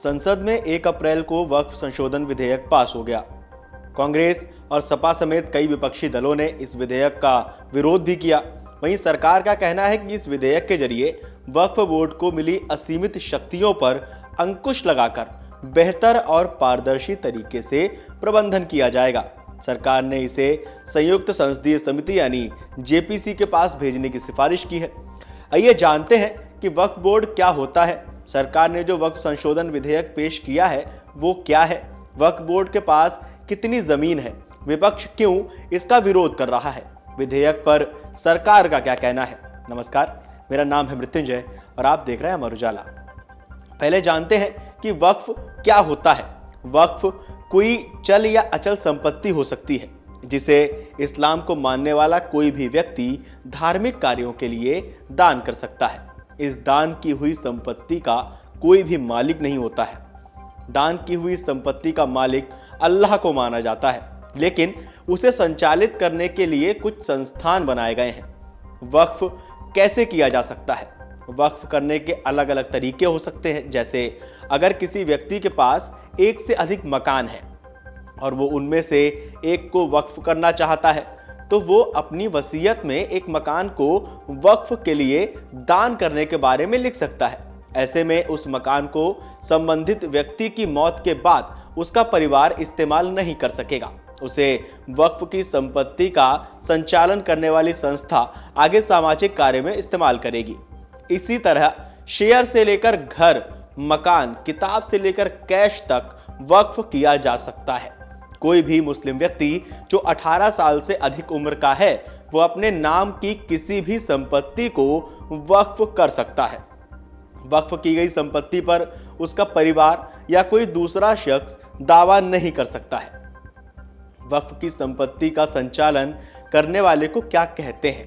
संसद में 1 अप्रैल को वक्फ संशोधन विधेयक पास हो गया। कांग्रेस और सपा समेत कई विपक्षी दलों ने इस विधेयक का विरोध भी किया। वहीं सरकार का कहना है कि इस विधेयक के जरिए वक्फ बोर्ड को मिली असीमित शक्तियों पर अंकुश लगाकर बेहतर और पारदर्शी तरीके से प्रबंधन किया जाएगा। सरकार ने इसे संयुक्त संसदीय समिति यानी जेपीसी के पास भेजने की सिफारिश की है। आइए जानते हैं कि वक्फ बोर्ड क्या होता है। सरकार ने जो वक्फ संशोधन विधेयक पेश किया है वो क्या है, वक्फ बोर्ड के पास कितनी जमीन है, विपक्ष क्यों इसका विरोध कर रहा है, विधेयक पर सरकार का क्या कहना है। नमस्कार, मेरा नाम है मृत्युंजय और आप देख रहे हैं अमर उजाला। पहले जानते हैं कि वक्फ क्या होता है। वक्फ कोई चल या अचल संपत्ति हो सकती है जिसे इस्लाम को मानने वाला कोई भी व्यक्ति धार्मिक कार्यों के लिए दान कर सकता है। इस दान की हुई संपत्ति का कोई भी मालिक नहीं होता है। दान की हुई संपत्ति का मालिक अल्लाह को माना जाता है, लेकिन उसे संचालित करने के लिए कुछ संस्थान बनाए गए हैं। वक्फ कैसे किया जा सकता है? वक्फ करने के अलग अलग तरीके हो सकते हैं। जैसे अगर किसी व्यक्ति के पास एक से अधिक मकान है और वो उनमें से एक को वक्फ करना चाहता है, तो वो अपनी वसीयत में एक मकान को वक्फ के लिए दान करने के बारे में लिख सकता है। ऐसे में उस मकान को संबंधित व्यक्ति की मौत के बाद उसका परिवार इस्तेमाल नहीं कर सकेगा। उसे वक्फ की संपत्ति का संचालन करने वाली संस्था आगे सामाजिक कार्य में इस्तेमाल करेगी। इसी तरह शेयर से लेकर घर, मकान, किताब से लेकर कैश तक वक्फ किया जा सकता है। कोई भी मुस्लिम व्यक्ति जो 18 साल से अधिक उम्र का है वो अपने नाम की किसी भी संपत्ति को वक्फ कर सकता है। वक्फ की गई संपत्ति पर उसका परिवार या कोई दूसरा शख्स दावा नहीं कर सकता है। वक्फ की संपत्ति का संचालन करने वाले को क्या कहते हैं?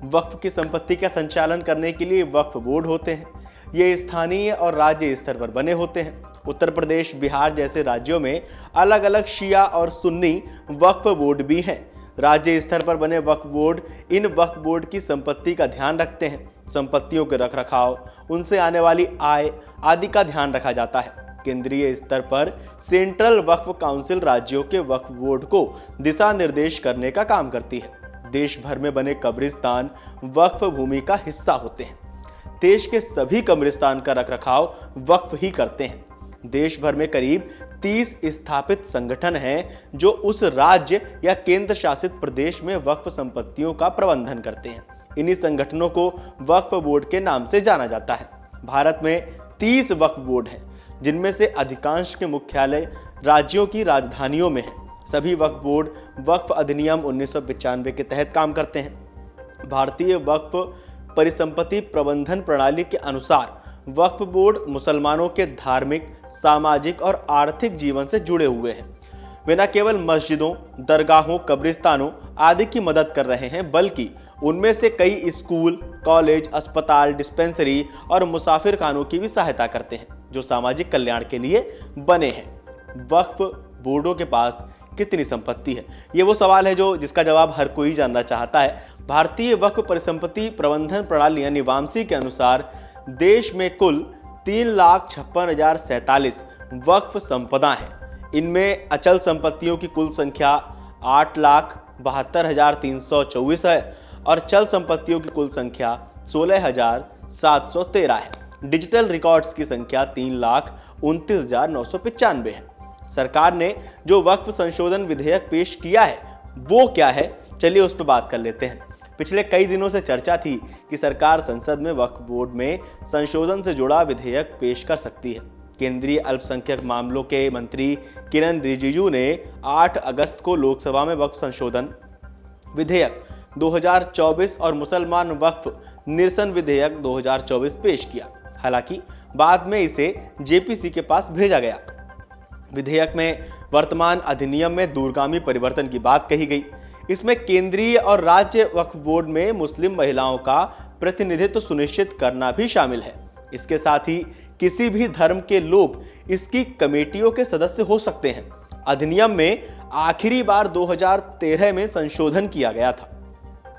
वक्फ की संपत्ति का संचालन करने के लिए वक्फ बोर्ड होते हैं। ये स्थानीय और राज्य स्तर पर बने होते हैं। उत्तर प्रदेश, बिहार जैसे राज्यों में अलग अलग शिया और सुन्नी वक्फ बोर्ड भी हैं। राज्य स्तर पर बने वक्फ बोर्ड इन वक्फ बोर्ड की संपत्ति का ध्यान रखते हैं। संपत्तियों के रखरखाव, उनसे आने वाली आय आदि का ध्यान रखा जाता है। केंद्रीय स्तर पर सेंट्रल वक्फ काउंसिल राज्यों के वक्फ बोर्ड को दिशा निर्देश करने का काम करती है। देश भर में बने कब्रिस्तान वक्फ भूमि का हिस्सा होते हैं। देश के सभी कब्रिस्तान का रखरखाव वक्फ ही करते हैं। देश भर में करीब 30 स्थापित संगठन हैं जो उस राज्य या केंद्र शासित प्रदेश में वक्फ संपत्तियों का प्रबंधन करते हैं। इन्हीं संगठनों को वक्फ बोर्ड के नाम से जाना जाता है। भारत में 30 वक्फ बोर्ड हैं, जिनमें से अधिकांश के मुख्यालय राज्यों की राजधानियों में हैं। सभी वक्फ बोर्ड वक्फ अधिनियम 1995 के तहत काम करते हैं। भारतीय वक्फ परिसंपत्ति प्रबंधन प्रणाली के अनुसार वक्फ बोर्ड मुसलमानों के धार्मिक, सामाजिक और आर्थिक जीवन से जुड़े हुए हैं। वे न केवल मस्जिदों, दरगाहों, कब्रिस्तानों आदि की मदद कर रहे हैं, बल्कि उनमें से कई स्कूल, कॉलेज, अस्पताल, डिस्पेंसरी और मुसाफिर खानों की भी सहायता करते हैं, जो सामाजिक कल्याण के लिए बने हैं। वक्फ बोर्डों के पास कितनी संपत्ति है? ये वो सवाल है जिसका जवाब हर कोई जानना चाहता है। भारतीय वक्फ परिसंपत्ति प्रबंधन प्रणाली यानी वामसी के अनुसार देश में कुल 3,56,047 वक्फ संपदा हैं। इनमें अचल संपत्तियों की कुल संख्या 8,72,324 है और चल संपत्तियों की कुल संख्या 16,713 है। डिजिटल रिकॉर्ड्स की संख्या 3,29,995 है। सरकार ने जो वक्फ संशोधन विधेयक पेश किया है वो क्या है, चलिए उस पर बात कर लेते हैं। पिछले कई दिनों से चर्चा थी कि सरकार संसद में वक्फ बोर्ड में संशोधन से जुड़ा विधेयक पेश कर सकती है। केंद्रीय अल्पसंख्यक मामलों के मंत्री किरण रिजिजू ने 8 अगस्त को लोकसभा में वक्फ संशोधन विधेयक 2024 और मुसलमान वक्फ निरसन विधेयक 2024 पेश किया। हालांकि बाद में इसे जेपीसी के पास भेजा गया। विधेयक में वर्तमान अधिनियम में दूरगामी परिवर्तन की बात कही गई। इसमें केंद्रीय और राज्य वक्फ बोर्ड में मुस्लिम महिलाओं का प्रतिनिधित्व सुनिश्चित करना भी शामिल है। इसके साथ ही किसी भी धर्म के लोग इसकी कमेटियों के सदस्य हो सकते हैं। अधिनियम में आखिरी बार 2013 में संशोधन किया गया था।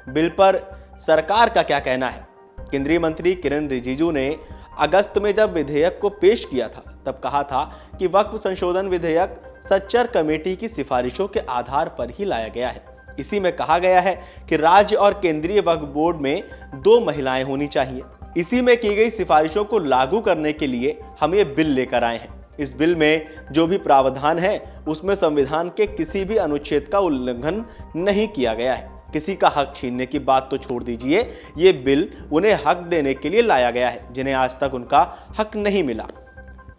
बिल पर सरकार का क्या कहना है? केंद्रीय मंत्री किरण रिजिजू ने अगस्त में जब विधेयक को पेश किया था तब कहा था कि वक्फ संशोधन विधेयक सच्चर कमेटी की सिफारिशों के आधार पर ही लाया गया है। इसी में कहा गया है कि राज्य और केंद्रीय वक्फ बोर्ड में 2 महिलाएं होनी चाहिए। इसी में की गई सिफारिशों को लागू करने के लिए हम ये बिल लेकर आए हैं। इस बिल में जो भी प्रावधान है उसमें संविधान के किसी भी अनुच्छेद का उल्लंघन नहीं किया गया है। किसी का हक छीनने की बात तो छोड़ दीजिए, ये बिल उन्हें हक देने के लिए लाया गया है जिन्हें आज तक उनका हक नहीं मिला।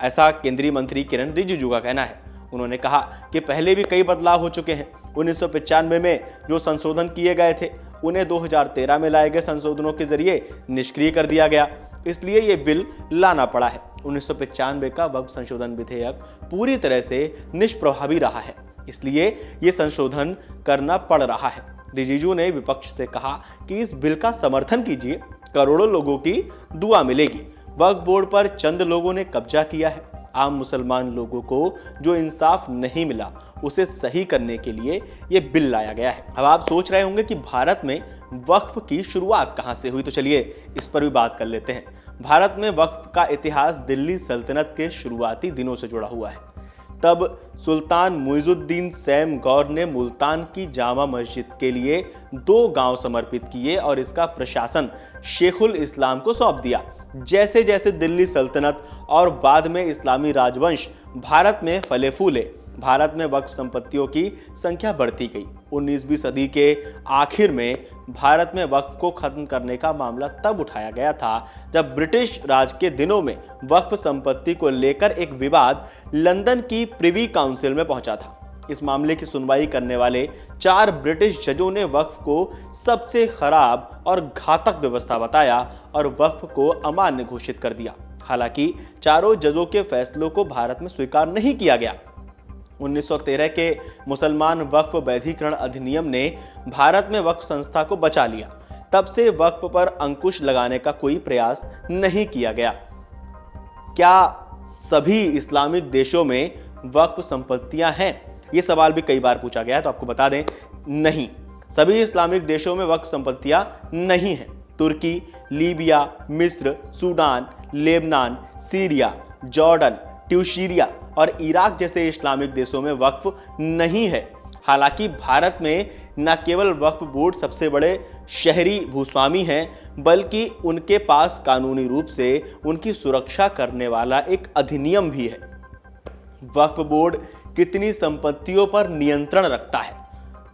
ऐसा केंद्रीय मंत्री किरण रिजिजू का कहना है। उन्होंने कहा कि पहले भी कई बदलाव हो चुके हैं। 1995 में जो संशोधन किए गए थे उन्हें 2013 में लाए गए संशोधनों के जरिए निष्क्रिय कर दिया गया, इसलिए ये बिल लाना पड़ा है। 1995 का वक्फ संशोधन विधेयक पूरी तरह से निष्प्रभावी रहा है, इसलिए ये संशोधन करना पड़ रहा है। रिजिजू ने विपक्ष से कहा कि इस बिल का समर्थन कीजिए, करोड़ों लोगों की दुआ मिलेगी। वक्फ बोर्ड पर चंद लोगों ने कब्जा किया है। आम मुसलमान लोगों को जो इंसाफ नहीं मिला उसे सही करने के लिए ये बिल लाया गया है। अब आप सोच रहे होंगे कि भारत में वक्फ की शुरुआत कहां से हुई, तो चलिए इस पर भी बात कर लेते हैं। भारत में वक्फ का इतिहास दिल्ली सल्तनत के शुरुआती दिनों से जुड़ा हुआ है। तब सुल्तान मुइजुद्दीन सैम गौर ने मुल्तान की जामा मस्जिद के लिए 2 गांव समर्पित किए और इसका प्रशासन शेखुल इस्लाम को सौंप दिया। जैसे जैसे दिल्ली सल्तनत और बाद में इस्लामी राजवंश भारत में फले फूले, भारत में वक्फ संपत्तियों की संख्या बढ़ती गई। 19वीं सदी के आखिर में भारत में वक्फ को खत्म करने का मामला तब उठाया गया था जब ब्रिटिश राज के दिनों में वक्फ संपत्ति को लेकर एक विवाद लंदन की प्रिवी काउंसिल में पहुंचा था। इस मामले की सुनवाई करने वाले 4 ब्रिटिश जजों ने वक्फ को सबसे खराब और घातक व्यवस्था बताया और वक्फ को अमान्य घोषित कर दिया। हालांकि चारों जजों के फैसलों को भारत में स्वीकार नहीं किया गया। 1913 के मुसलमान वक्फ वैधीकरण अधिनियम ने भारत में वक्फ संस्था को बचा लिया। तब से वक्फ पर अंकुश लगाने का कोई प्रयास नहीं किया गया। क्या सभी इस्लामिक देशों में वक्फ संपत्तियां हैं? ये सवाल भी कई बार पूछा गया है, तो आपको बता दें, नहीं, सभी इस्लामिक देशों में वक्फ संपत्तियां नहीं हैं। तुर्की, लीबिया, मिस्र, Sudan, Lebanon, Syria, Jordan, Tunisia और इराक जैसे इस्लामिक देशों में वक्फ नहीं है। हालांकि भारत में न केवल वक्फ बोर्ड सबसे बड़े शहरी भूस्वामी हैं, बल्कि उनके पास कानूनी रूप से उनकी सुरक्षा करने वाला एक अधिनियम भी है। वक्फ बोर्ड कितनी संपत्तियों पर नियंत्रण रखता है?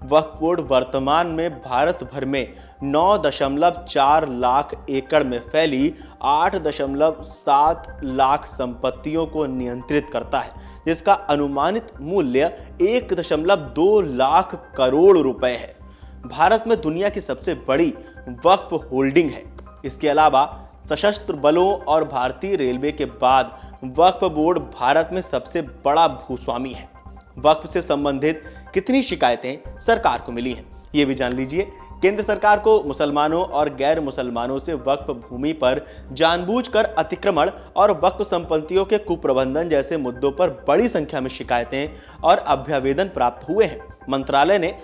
वक्फ बोर्ड वर्तमान में भारत भर में 9.4 लाख एकड़ में फैली 8.7 लाख संपत्तियों को नियंत्रित करता है, जिसका अनुमानित मूल्य 1.2 लाख करोड़ रुपए है। भारत में दुनिया की सबसे बड़ी वक्फ होल्डिंग है। इसके अलावा सशस्त्र बलों और भारतीय रेलवे के बाद वक्फ बोर्ड भारत में सबसे बड़ा भूस्वामी है। वक्फ से संबंधित कितनी शिकायतें सरकार को मिली हैं, ये भी जान लीजिए। केंद्र सरकार को मुसलमानों और गैर मुसलमानों से वक्फ भूमि पर जानबूझकर अतिक्रमण और वक्फ संपत्तियों के कुप्रबंधन जैसे मुद्दों पर बड़ी संख्या में शिकायतें और अभ्यावेदन प्राप्त हुए हैं। मंत्रालय ने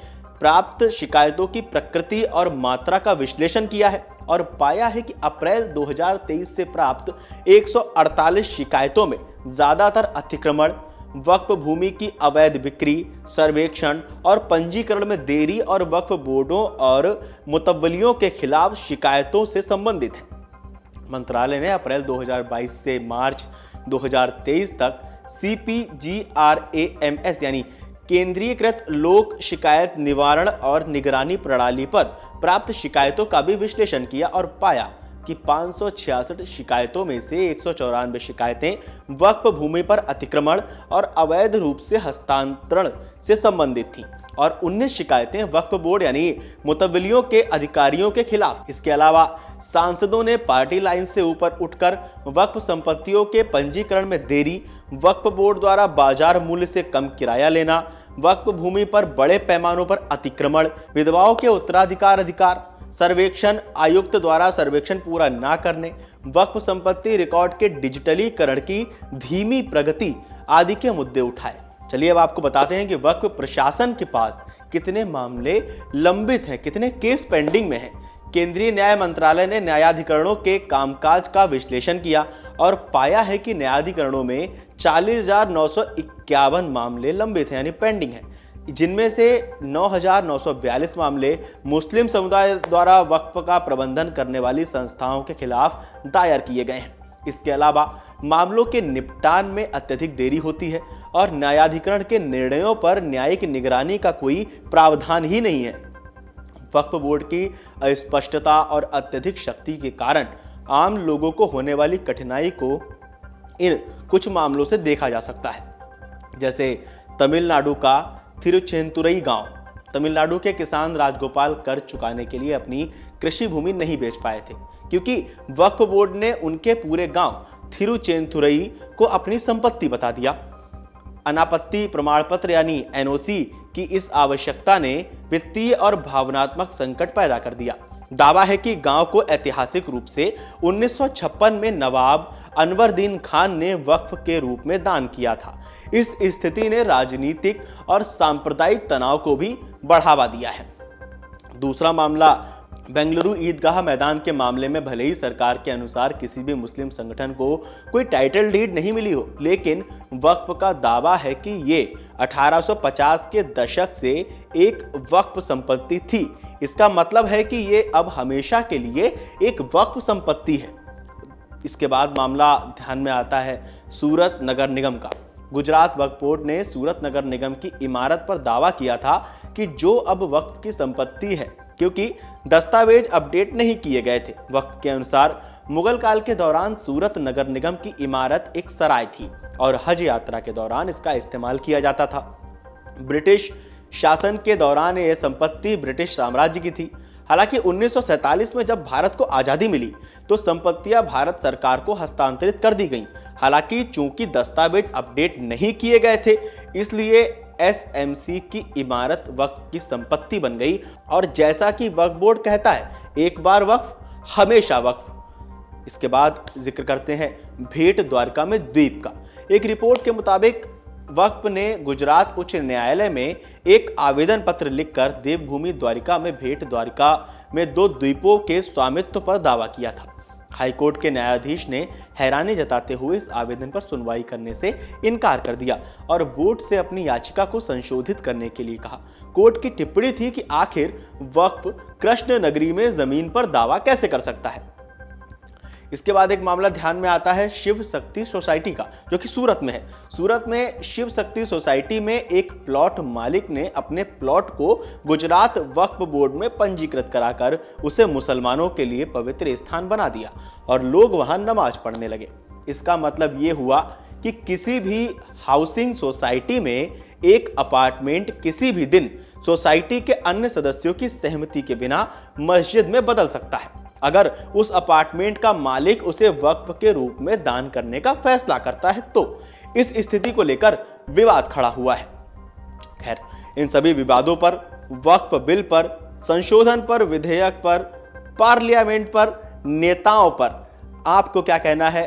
प्राप्त शिकायतों की प्रकृति और मात्रा का विश्लेषण किया है और पाया है कि अप्रैल 2023 से प्राप्त 148 शिकायतों में ज्यादातर अतिक्रमण, वक्फ भूमि की अवैध बिक्री, सर्वेक्षण और पंजीकरण में देरी और वक्फ बोर्डों और मुतव्वलियों के खिलाफ शिकायतों से संबंधित है। मंत्रालय ने अप्रैल 2022 से मार्च 2023 तक CPGRAMS यानी केंद्रीयकृत लोक शिकायत निवारण और निगरानी प्रणाली पर प्राप्त शिकायतों का भी विश्लेषण किया और पाया कि 566 शिकायतों में से 194 शिकायतें वक्फ भूमि पर अतिक्रमण और अवैध रूप से हस्तांतरण से संबंधित थीं और 19 शिकायतें वक्फ बोर्ड यानी मुतव्वलियों के अधिकारियों के खिलाफ। इसके अलावा सांसदों ने पार्टी लाइन से ऊपर उठकर वक्फ संपत्तियों के पंजीकरण में देरी, वक्फ बोर्ड द्वारा बाजार मूल्य से कम किराया लेना, वक्फ भूमि पर बड़े पैमानों पर अतिक्रमण, विधवाओं के उत्तराधिकार, सर्वेक्षण आयुक्त द्वारा सर्वेक्षण पूरा न करने, वक्फ संपत्ति रिकॉर्ड के डिजिटलीकरण की धीमी प्रगति आदि के मुद्दे उठाए। चलिए अब आपको बताते हैं कि वक्फ प्रशासन के पास कितने मामले लंबित हैं, कितने केस पेंडिंग में हैं, केंद्रीय न्याय मंत्रालय ने न्यायाधिकरणों के कामकाज का विश्लेषण किया और पाया है कि न्यायाधिकरणों में 40,951 मामले लंबित हैं, यानी पेंडिंग हैं, जिनमें से 9,942 मामले मुस्लिम समुदाय द्वारा वक्फ का प्रबंधन करने वाली संस्थाओं के खिलाफ दायर किए गए हैं। इसके अलावा मामलों के निपटान में अत्यधिक देरी होती है और न्यायाधिकरण के निर्णयों पर न्यायिक निगरानी का कोई प्रावधान ही नहीं है। वक्फ बोर्ड की अस्पष्टता और अत्यधिक शक्ति के कारण आम लोगों को होने वाली कठिनाई को इन कुछ मामलों से देखा जा सकता है। जैसे तमिलनाडु का थिरुचेंतुरई गांव। तमिलनाडु के किसान राजगोपाल कर चुकाने के लिए अपनी कृषि भूमि नहीं बेच पाए थे, क्योंकि वक्फ बोर्ड ने उनके पूरे गांव थिरुचेंतुरई को अपनी संपत्ति बता दिया। अनापत्ति प्रमाण पत्र यानी एनओसी की इस आवश्यकता ने वित्तीय और भावनात्मक संकट पैदा कर दिया। दावा है कि गांव को ऐतिहासिक रूप से 1956 में नवाब अनवरदीन खान ने वक्फ के रूप में दान किया था। इस स्थिति ने राजनीतिक और सांप्रदायिक तनाव को भी बढ़ावा दिया है। दूसरा मामला बेंगलुरु ईदगाह मैदान के मामले में भले ही सरकार के अनुसार किसी भी मुस्लिम संगठन को कोई टाइटल डीड नहीं मिली हो, लेकिन वक्फ का दावा है कि ये 1850 के दशक से एक वक्फ संपत्ति थी। इसका मतलब है कि ये अब हमेशा के लिए एक वक्फ संपत्ति है। इसके बाद मामला ध्यान में आता है सूरत नगर निगम का। गुजरात वक्फ बोर्ड ने सूरत नगर निगम की इमारत पर दावा किया था कि जो अब वक्फ की संपत्ति है, क्योंकि दस्तावेज अपडेट नहीं किए गए थे। वक्फ के अनुसार मुगल काल के दौरान सूरत नगर निगम की इमारत एक सराय थी और हज यात्रा के दौरान इसका इस्तेमाल किया जाता था। ब्रिटिश शासन के दौरान यह संपत्ति ब्रिटिश साम्राज्य की थी। हालांकि 1947 में जब भारत को आज़ादी मिली तो संपत्तियां भारत सरकार को हस्तांतरित कर दी गईं। हालांकि चूंकि दस्तावेज अपडेट नहीं किए गए थे, इसलिए एसएमसी की इमारत वक्फ की संपत्ति बन गई। और जैसा कि वक्फ बोर्ड कहता है, एक बार वक्फ हमेशा वक्फ। इसके बाद जिक्र करते हैं भेट द्वारका में द्वीप का। एक रिपोर्ट के मुताबिक वक्फ ने गुजरात उच्च न्यायालय में एक आवेदन पत्र लिखकर देवभूमि द्वारिका में भेट द्वारिका में 2 द्वीपों के स्वामित्व पर दावा किया था। हाईकोर्ट के न्यायाधीश ने हैरानी जताते हुए इस आवेदन पर सुनवाई करने से इनकार कर दिया और बोर्ड से अपनी याचिका को संशोधित करने के लिए कहा। कोर्ट की टिप्पणी थी कि आखिर वक्फ कृष्ण नगरी में जमीन पर दावा कैसे कर सकता है। इसके बाद एक मामला ध्यान में आता है शिव शक्ति सोसाइटी का, जो कि सूरत में है। सूरत में शिव शक्ति सोसाइटी में एक प्लॉट मालिक ने अपने प्लॉट को गुजरात वक्फ बोर्ड में पंजीकृत कराकर उसे मुसलमानों के लिए पवित्र स्थान बना दिया और लोग वहां नमाज पढ़ने लगे। इसका मतलब ये हुआ कि किसी भी हाउसिंग सोसाइटी में एक अपार्टमेंट किसी भी दिन सोसाइटी के अन्य सदस्यों की सहमति के बिना मस्जिद में बदल सकता है, अगर उस अपार्टमेंट का मालिक उसे वक्फ के रूप में दान करने का फैसला करता है तो। इस स्थिति को लेकर विवाद खड़ा हुआ है। खैर, इन सभी विवादों पर, वक्फ बिल पर, संशोधन पर, विधेयक पर, पार्लियामेंट पर, नेताओं पर आपको क्या कहना है?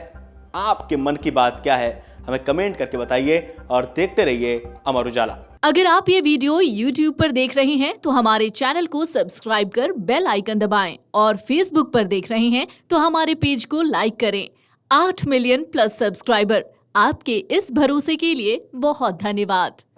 आपके मन की बात क्या है? हमें कमेंट करके बताइए और देखते रहिए अमर उजाला। अगर आप ये वीडियो YouTube पर देख रहे हैं तो हमारे चैनल को सब्सक्राइब कर बेल आइकन दबाएं और Facebook पर देख रहे हैं तो हमारे पेज को लाइक करें। 8 मिलियन प्लस सब्सक्राइबर, आपके इस भरोसे के लिए बहुत धन्यवाद।